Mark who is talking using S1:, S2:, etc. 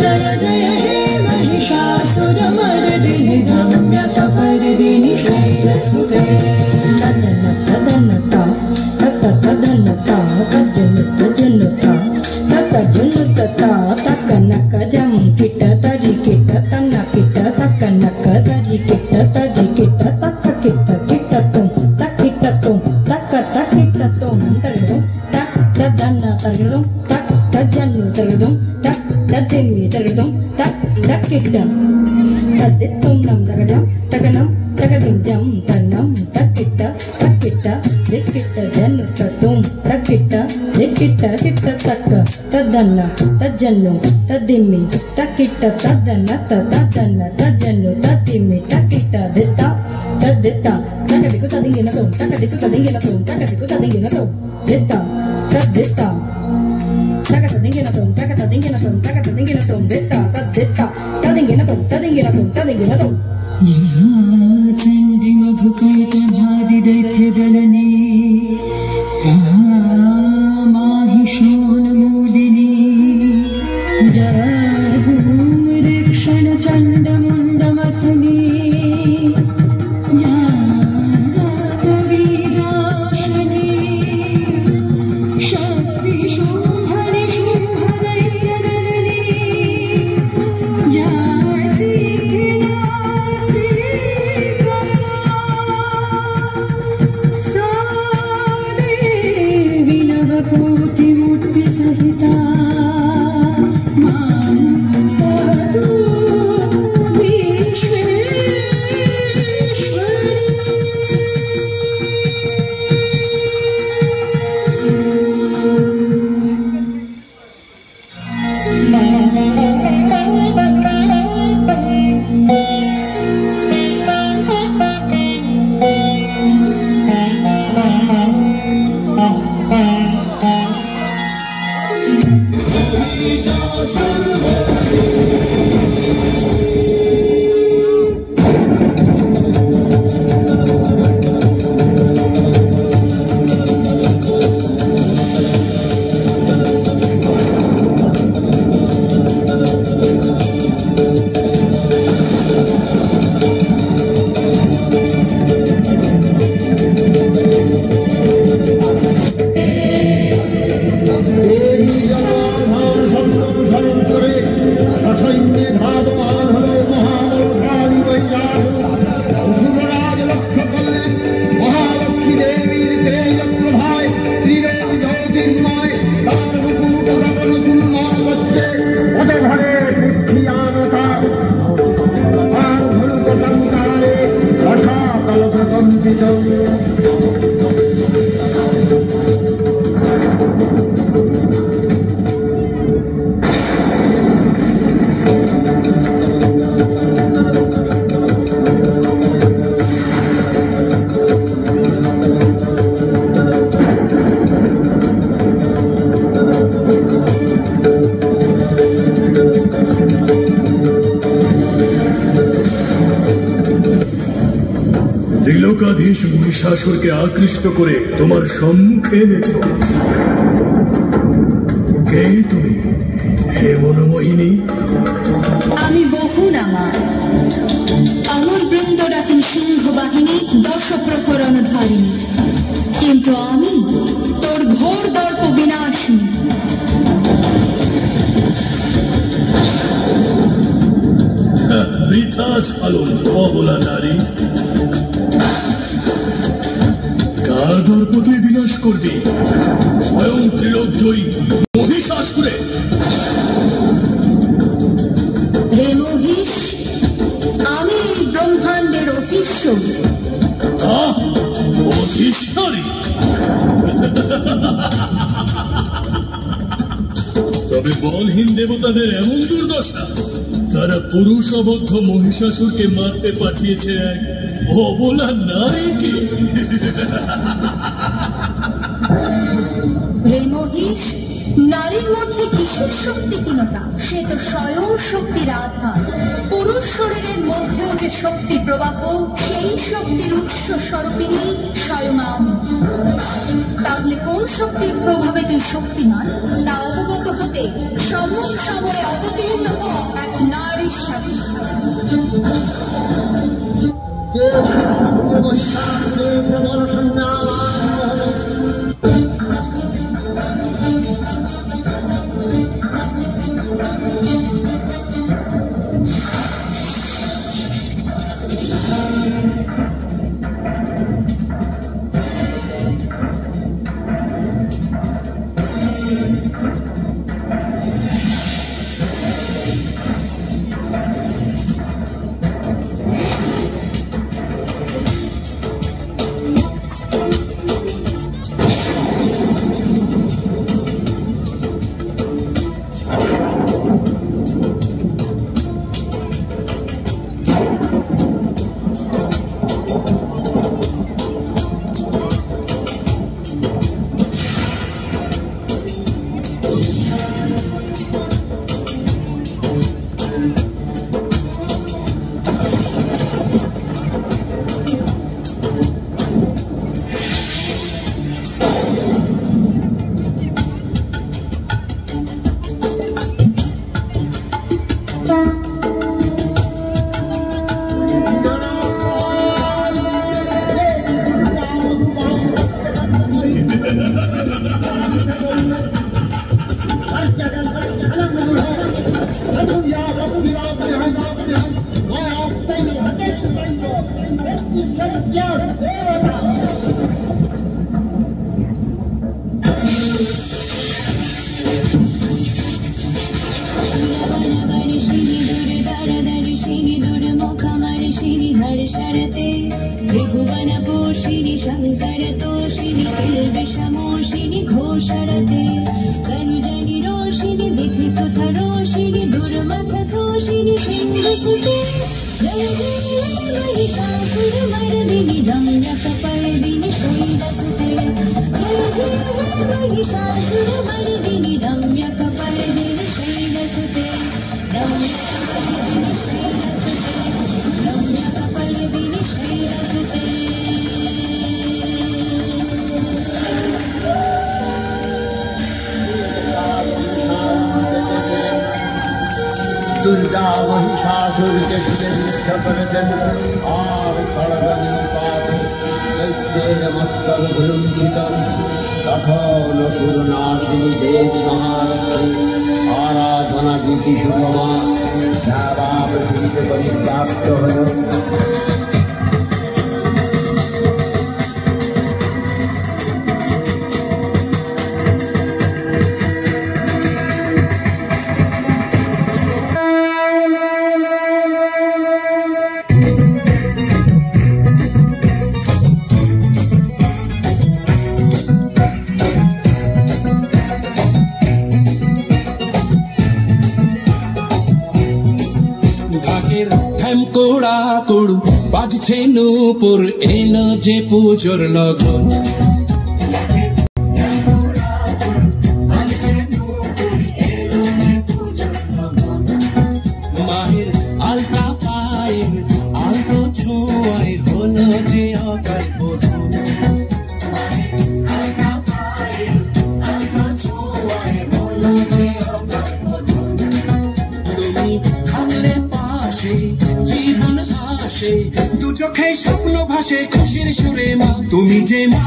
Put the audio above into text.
S1: जय जय हे महिषासुरमर्दिनि रम्यकपर्दिनि शैलसुते तदनता तदनता तजनुता तजनुता तकनक जम किट तरि किट तन किट तकनक तरि किट तक किट किट तुम तकिट तुम तक तकिट तुम तगदुम तक तदन तगदुम तक तजनु तगदुम तक तदिमि तगदुम तक तकिट तदित्तुम नम तगदम तगनम तगदिम जम तन्नम तकिट तकिट दिकिट जनु तुम तकिट दिकिट किट तक तदन तजनु तदिमि तकिट तदन तदन तजनु तदिमि तकिट दित्ता तदित्ता तकदिकु तदिंगिन तुम तकदिकु तदिंगिन तुम तकदिकु तदिंगिन तुम दित्ता तदित्ता तकदिंगिन तुम तकदिंगिन तुम तकदिंगिन तुम दित्ता तदित्ता तदिंगिन तुम तदिंगिन तुम तदिंगिन तुम चंडी मधुकैत भादि दैत्य दलनी माहिषोन मूलिनी जराधूम ऋक्षण चंड मुंड मथनी
S2: त्रिलोकाधीश महिषासुर के आकृष्ट करे तुम्हार सम्मुखे এনেছো কে তুমি হে মনোমোহিনী
S3: আমি বহুনামা আমার বৃন্দ রাখেন সিংহ বাহিনী 10 প্রকরণ ধারিণী কিন্তু আমি তোর ঘোর দর্প বিনাশিনী
S2: বৃথা সালন অবলা নারী কার দর্প তুই বিনাশ করবি স্বয়ং ত্রিলোক জয়ী মহিষাসুরে
S3: রে মহিষ আমি ব্রহ্মাণ্ডের অধীশ্বরী
S2: অধীশ্বরী তবে বলহীন দেবতাদের এমন দুর্দশা তারা পুরুষবদ্ধ মহিষাসুরকে মারতে পাঠিয়েছে এক অবলা নারীকে
S3: রে মহিষ নারীর মধ্যে কিসের শক্তিহীনতা সে তো স্বয়ং শক্তির আধার পুরুষ শরীরের মধ্যেও যে শক্তি প্রবাহ সেই শক্তির উৎস স্বরূপিণী স্বয়ং আমি তাহলে কোন শক্তির প্রভাবে তুই শক্তিমান তা অবগত হতে সমর সমরে অবতীর্ণ হোক এক নারীর সাথে। त्रिभुवनपोषिणि शङ्करतोषिणि किल्बिषमोषिणि घोषरते तनुजनि रोषिणि दितिसुतरोषिणि दुर्मथशोषिणि सिन्धुसुते जय जय महिषासुरमर्दिनि रम्यकपर्दिनि शैलसुते जय जय महिषासुरमर्दिनि रम्यकपर्दिनि शैलसुते रम्यकपर्दिनि शैलसुते रम्यकपर्दिनि शैलसुते।
S4: दुर्गा महिषासुर के और खड़गनिपात दैत्यमस्तलघुलुण्ठितं कठोरसुरनाशिनी देवी महालक्ष्मी आराधना गीति सुषमा ध्यावा पृथ्वी परिप्राप्त हलो।
S5: কোড়াকুড় বাজছে নূপুর এলো যে পুজোর লগন মায়ের আলতা পায়ের আলতো ছোঁয়ায় হলো যে অকাল বোধন তুমি থাকলে পাশে জীবন হাসে দু চোখে স্বপ্ন ভাসে খুশির সুরে মা তুমি যে মা